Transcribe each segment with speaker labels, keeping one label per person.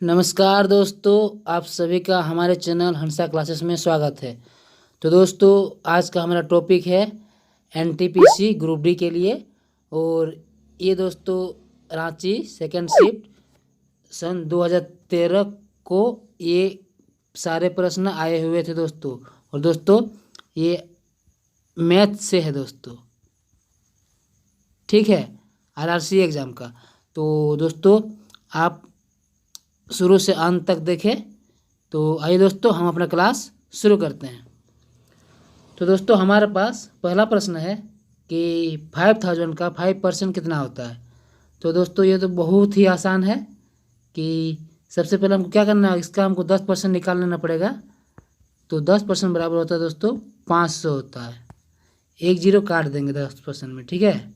Speaker 1: नमस्कार दोस्तों, आप सभी का हमारे चैनल हंसा क्लासेस में स्वागत है। तो दोस्तों, आज का हमारा टॉपिक है एनटीपीसी ग्रुप डी के लिए। और ये दोस्तों रांची सेकंड शिफ्ट सन 2013 को ये सारे प्रश्न आए हुए थे दोस्तों। और दोस्तों ये मैथ से है दोस्तों, ठीक है, आरआरसी एग्ज़ाम का। तो दोस्तों आप शुरू से अंत तक देखें। तो आइए दोस्तों हम अपना क्लास शुरू करते हैं। तो दोस्तों हमारे पास पहला प्रश्न है कि 5000 का 5% कितना होता है। तो दोस्तों ये तो बहुत ही आसान है कि सबसे पहले हमको क्या करना है, इसका हमको 10% निकाल लेना पड़ेगा। तो 10% बराबर होता है दोस्तों 500 होता है। एक जीरो काट देंगे 10% में, ठीक है।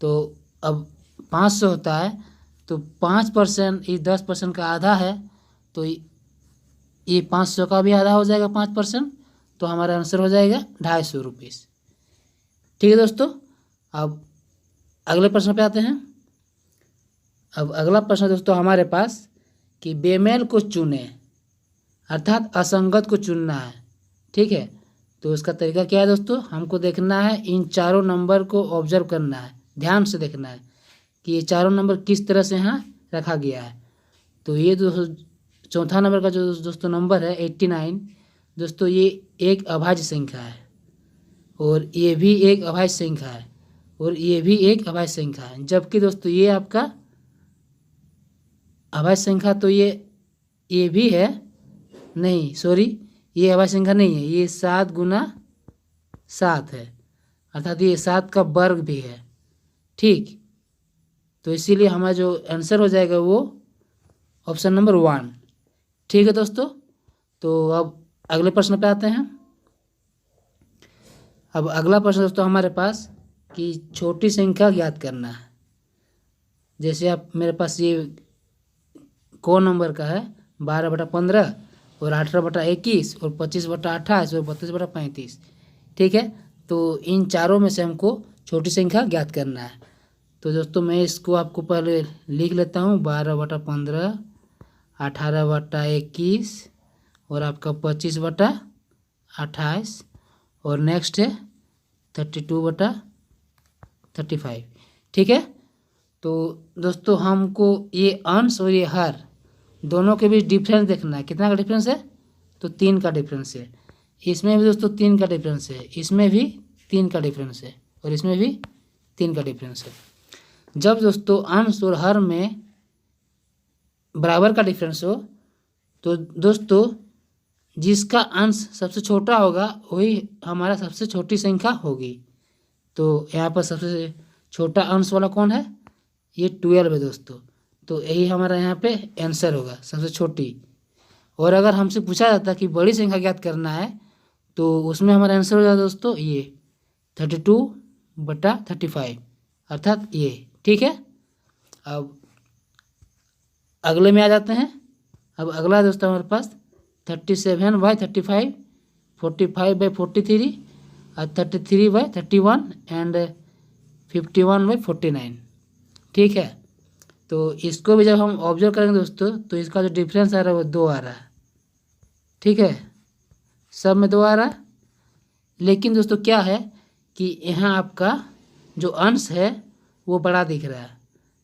Speaker 1: तो अब 500 होता है, तो 5% ये 10% का आधा है, तो ये 500 का भी आधा हो जाएगा 5%। तो हमारा आंसर हो जाएगा 250 रुपीज़, ठीक है दोस्तों। अब अगले प्रश्न पे आते हैं। अब अगला प्रश्न दोस्तों हमारे पास कि बेमेल को चुने, अर्थात असंगत को चुनना है, ठीक है। तो उसका तरीका क्या है दोस्तों, हमको देखना है, इन चारों नंबर को ऑब्जर्व करना है, ध्यान से देखना है कि ये चारों नंबर किस तरह से यहाँ रखा गया है। तो ये दोस्तों चौथा नंबर का जो दोस्तों नंबर है 89 दोस्तों, ये एक अभाज्य संख्या है, और ये भी एक अभाज्य संख्या है, और ये भी एक अभाज्य संख्या है। जबकि दोस्तों ये आपका अभाज्य संख्या, तो ये भी है, नहीं सॉरी, ये अभाज्य संख्या नहीं है, ये 7 गुना 7 है, अर्थात ये 7 का वर्ग भी है, ठीक। तो इसीलिए हमारा जो आंसर हो जाएगा वो ऑप्शन नंबर 1, ठीक है दोस्तों। तो अब अगले प्रश्न पे आते हैं। अब अगला प्रश्न दोस्तों हमारे पास कि छोटी संख्या ज्ञात करना है। जैसे आप मेरे पास ये कौन नंबर का है, 12/15 और 18/21 और 25/28 और 32/35, ठीक है। तो इन चारों में से हमको छोटी संख्या ज्ञात करना है। तो दोस्तों मैं इसको आपको पहले लिख लेता हूँ, 12/15, 18/21 और आपका 25/28 और नेक्स्ट है 32/35, ठीक है। तो दोस्तों हमको ये अंश और ये हर दोनों के बीच डिफरेंस देखना है। कितना का डिफरेंस है, तो 3 का डिफरेंस है। इसमें भी दोस्तों 3 का डिफरेंस है, इसमें भी 3 का डिफरेंस है, और इसमें भी 3 का डिफरेंस है। जब दोस्तों अंश और हर में बराबर का डिफरेंस हो, तो दोस्तों जिसका अंश सबसे छोटा होगा वही हमारा सबसे छोटी संख्या होगी। तो यहाँ पर सबसे छोटा अंश वाला कौन है, ये 12 है दोस्तों। तो यही हमारा यहाँ पे आंसर होगा, सबसे छोटी। और अगर हमसे पूछा जाता कि बड़ी संख्या ज्ञात करना है, तो उसमें हमारा आंसर हो जाता दोस्तों ये 32/35, अर्थात ये, ठीक है। अब अगले में आ जाते हैं। अब अगला दोस्तों हमारे पास 37/35, 45/43 और 33/31 एंड 51/49, ठीक है। तो इसको भी जब हम ऑब्जर्व करेंगे दोस्तों, तो इसका जो डिफरेंस आ रहा है वो 2 आ रहा है, ठीक है, सब में 2 आ रहा है। लेकिन दोस्तों क्या है कि यहाँ आपका जो अंश है वो बड़ा दिख रहा है,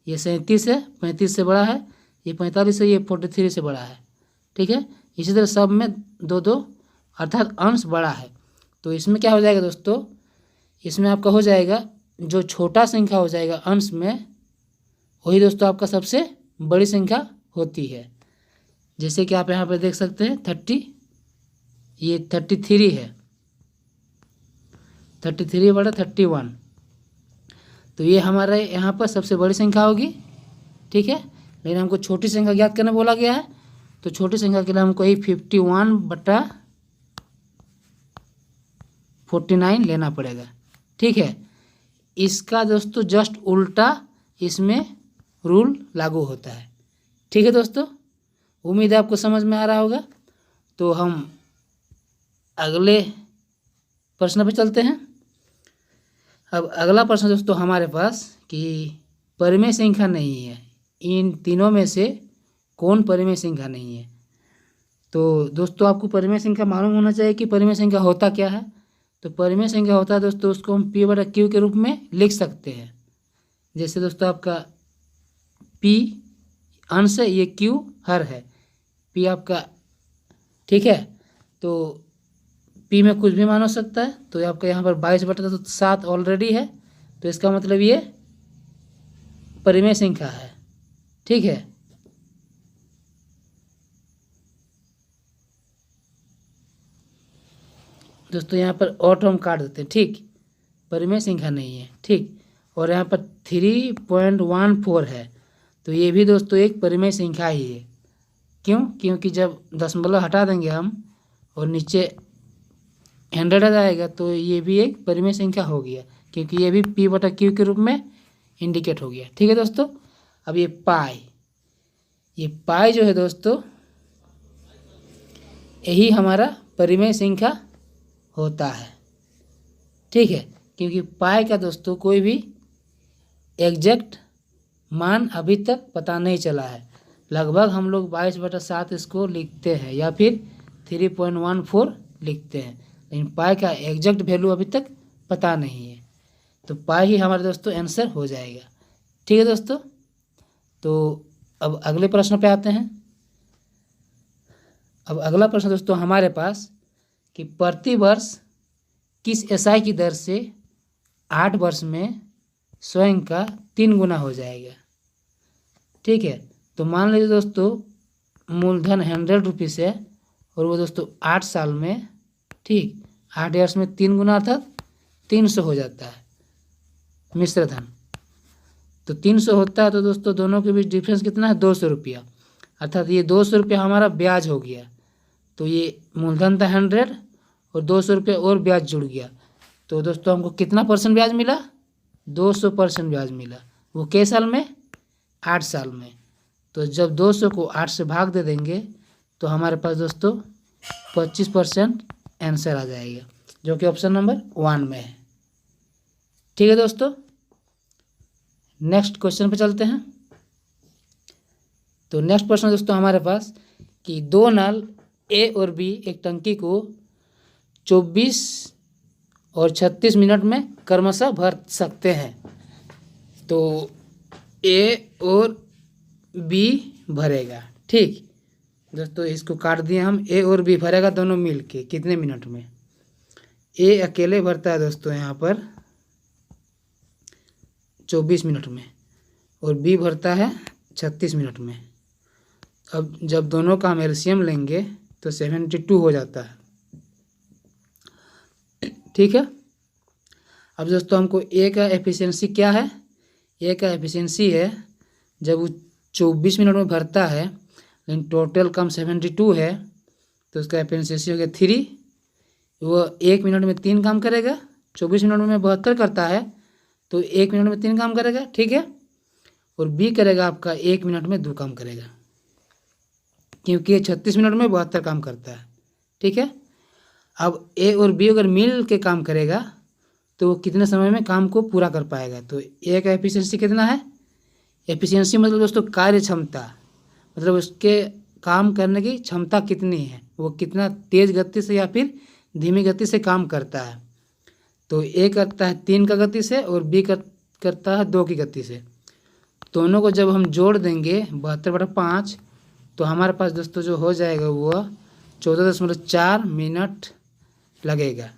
Speaker 1: ये 37 है, 35 से बड़ा है, ये 45 है, ये 43 से बड़ा है, ठीक है। इसी तरह सब में 2-2, अर्थात अंश बड़ा है। तो इसमें क्या हो जाएगा दोस्तों, इसमें आपका हो जाएगा जो छोटा संख्या हो जाएगा अंश में, वही दोस्तों आपका सबसे बड़ी संख्या होती है। जैसे कि आप यहाँ पे देख सकते हैं 30, ये 33 है, 33/31, तो ये हमारा यहाँ पर सबसे बड़ी संख्या होगी, ठीक है। लेकिन हमको छोटी संख्या ज्ञात करने बोला गया है, तो छोटी संख्या के लिए हमको ही 51/49 लेना पड़ेगा, ठीक है। इसका दोस्तों जस्ट उल्टा इसमें रूल लागू होता है, ठीक है दोस्तों। उम्मीद है आपको समझ में आ रहा होगा। तो हम अगले प्रश्न पे चलते हैं। अब अगला प्रश्न दोस्तों हमारे पास कि परिमेय संख्या नहीं है, इन तीनों में से कौन परिमेय संख्या नहीं है। तो दोस्तों आपको परिमेय संख्या मालूम होना चाहिए कि परिमेय संख्या होता क्या है। तो परिमेय संख्या होता है दोस्तों, उसको हम P/Q के रूप में लिख सकते हैं। जैसे दोस्तों आपका P अंश है, ये Q हर है, P आपका, ठीक है। तो P में कुछ भी मान हो सकता है। तो आपका यहाँ पर 22/7 ऑलरेडी है, तो इसका मतलब ये परिमेय संख्या है, ठीक है। दोस्तों यहाँ पर ऑटो हम काट देते हैं, ठीक, परिमेय संख्या नहीं है, ठीक। और यहाँ पर 3.14 है, तो ये भी दोस्तों एक परिमेय संख्या ही है। क्यों? क्योंकि जब दशमलव हटा देंगे हम और नीचे 100 आ जाएगा, तो ये भी एक परिमेय संख्या हो गया, क्योंकि ये भी P/Q के रूप में इंडिकेट हो गया, ठीक है दोस्तों। अब ये पाई जो है दोस्तों, यही हमारा परिमेय संख्या होता है, ठीक है। क्योंकि पाई का दोस्तों कोई भी एग्जैक्ट मान अभी तक पता नहीं चला है। लगभग हम लोग 22/7 इसको लिखते हैं या फिर 3.14 लिखते हैं, लेकिन पाई का एग्जैक्ट वैल्यू अभी तक पता नहीं है। तो पाई ही हमारे दोस्तों आंसर हो जाएगा, ठीक है दोस्तों। तो अब अगले प्रश्न पे आते हैं। अब अगला प्रश्न दोस्तों हमारे पास कि प्रति वर्ष किस SI की दर से 8 वर्ष में स्वयं का 3 गुना हो जाएगा, ठीक है। तो मान लीजिए दोस्तों मूलधन 100 रुपीज़ है और वो दोस्तों 8 साल में, ठीक, 8 ईयर्स में 3 गुना अर्थात 300 हो जाता है मिश्र धन। तो 300 होता है, तो दोस्तों दोनों के बीच डिफरेंस कितना है, 200 रुपया, अर्थात ये 200 रुपया हमारा ब्याज हो गया। तो ये मूलधन था 100 और 200 रुपये और ब्याज जुड़ गया, तो दोस्तों हमको कितना % ब्याज मिला, 200% ब्याज मिला। वो कै साल में, 8 साल में। तो जब 200 को 8 से भाग दे देंगे तो हमारे पास दोस्तों 25% आंसर आ जाएगा, जो कि ऑप्शन नंबर 1 में है, ठीक है दोस्तों। नेक्स्ट क्वेश्चन पे चलते हैं। तो नेक्स्ट प्रश्न दोस्तों हमारे पास कि 2 नल A और B एक टंकी को 24 और 36 मिनट में क्रमशः भर सकते हैं। तो A और B भरेगा, ठीक दोस्तों। इसको काट दिए हम, A और B भरेगा दोनों मिल के कितने मिनट में। A अकेले भरता है दोस्तों यहाँ पर 24 मिनट में और B भरता है 36 मिनट में। अब जब दोनों का हम एलसीएम लेंगे तो 72 हो जाता है, ठीक है। अब दोस्तों हमको A का एफिशिएंसी क्या है, A का एफिशिएंसी है जब वो 24 मिनट में भरता है लेकिन टोटल कम 72 है, तो उसका एफिशिएंसी हो गया 3। वो 1 मिनट में 3 काम करेगा, 24 मिनट में 72 करता है तो 1 मिनट में 3 काम करेगा, ठीक है। और B करेगा आपका 1 मिनट में 2 काम करेगा, क्योंकि ये 36 मिनट में 72 काम करता है, ठीक है। अब A और B अगर मिल के काम करेगा तो वो कितने समय में काम को पूरा कर पाएगा। तो A का एफिशिएंसी कितना है, एफिशिएंसी मतलब दोस्तों कार्य क्षमता, मतलब उसके काम करने की क्षमता कितनी है, वो कितना तेज़ गति से या फिर धीमी गति से काम करता है। तो A करता है 3 का गति से और B करता है 2 की गति से। दोनों को जब हम जोड़ देंगे 72/5 तो हमारे पास दोस्तों जो हो जाएगा वो 14.4 मिनट लगेगा,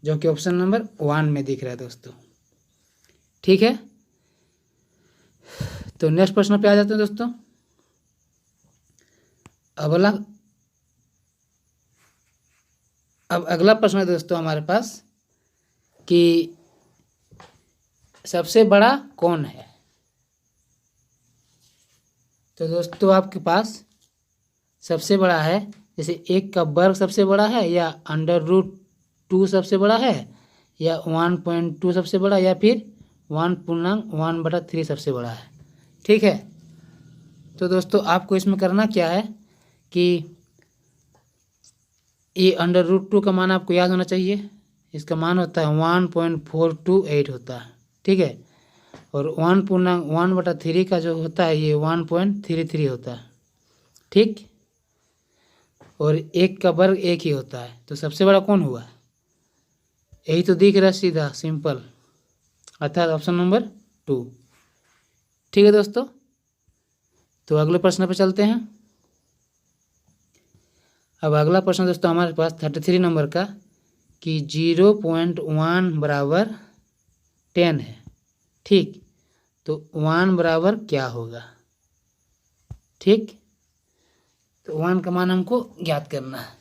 Speaker 1: जो कि ऑप्शन नंबर 1 में दिख रहा है दोस्तों, ठीक है। तो नेक्स्ट प्रश्न पे आ जाते हैं दोस्तों। अब अगला प्रश्न है दोस्तों हमारे पास कि सबसे बड़ा कौन है। तो दोस्तों आपके पास सबसे बड़ा है, जैसे 1 का वर्ग सबसे बड़ा है, या √2 सबसे बड़ा है, या 1.2 सबसे बड़ा, या फिर 1/3 सबसे बड़ा है, ठीक है। तो दोस्तों आपको इसमें करना क्या है कि ये √2 का मान आपको याद होना चाहिए। इसका मान होता है 1.428 होता है, ठीक है। और 1/3 का जो होता है ये 1.33 होता है, ठीक, और 1 का वर्ग 1 ही होता है, तो सबसे बड़ा कौन हुआ? यही तो दिख रहा सीधा सिंपल, अर्थात ऑप्शन नंबर 2। ठीक है दोस्तों, तो अगले प्रश्न पर चलते हैं। अब अगला प्रश्न दोस्तों हमारे पास 33 नंबर का कि 0.1 बराबर 10 है। ठीक, तो 1 बराबर क्या होगा? ठीक, तो 1 का मान हमको ज्ञात करना है।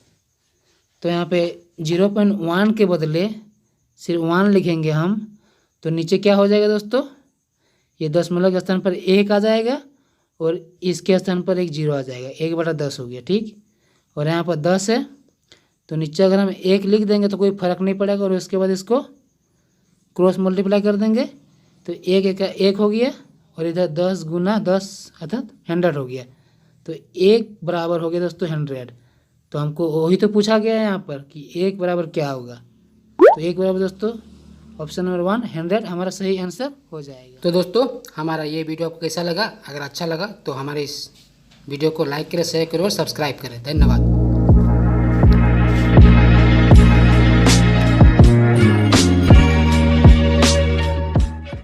Speaker 1: तो यहाँ पे 0.1 के बदले सिर्फ 1 लिखेंगे हम, तो नीचे क्या हो जाएगा दोस्तों? ये दशमलव के स्थान पर 1 आ जाएगा और इसके स्थान पर एक 0 आ जाएगा, 1/10 हो गया। ठीक, और यहाँ पर 10 है, तो नीचे अगर हम 1 लिख देंगे तो कोई फर्क नहीं पड़ेगा, और उसके बाद इसको क्रॉस मल्टीप्लाई कर देंगे तो 1 का 1 हो गया, और इधर 10 गुना 10 अर्थात 100 हो गया। तो 1 बराबर हो गया दोस्तों 100। तो हमको वही तो पूछा गया है यहाँ पर कि 1 बराबर क्या होगा। तो 1 बराबर दोस्तों ऑप्शन नंबर 1 100 हमारा सही आंसर हो जाएगा। तो दोस्तों हमारा ये वीडियो आपको कैसा लगा? अगर अच्छा लगा तो हमारे इस वीडियो को लाइक करें, शेयर करें और सब्सक्राइब करें। धन्यवाद।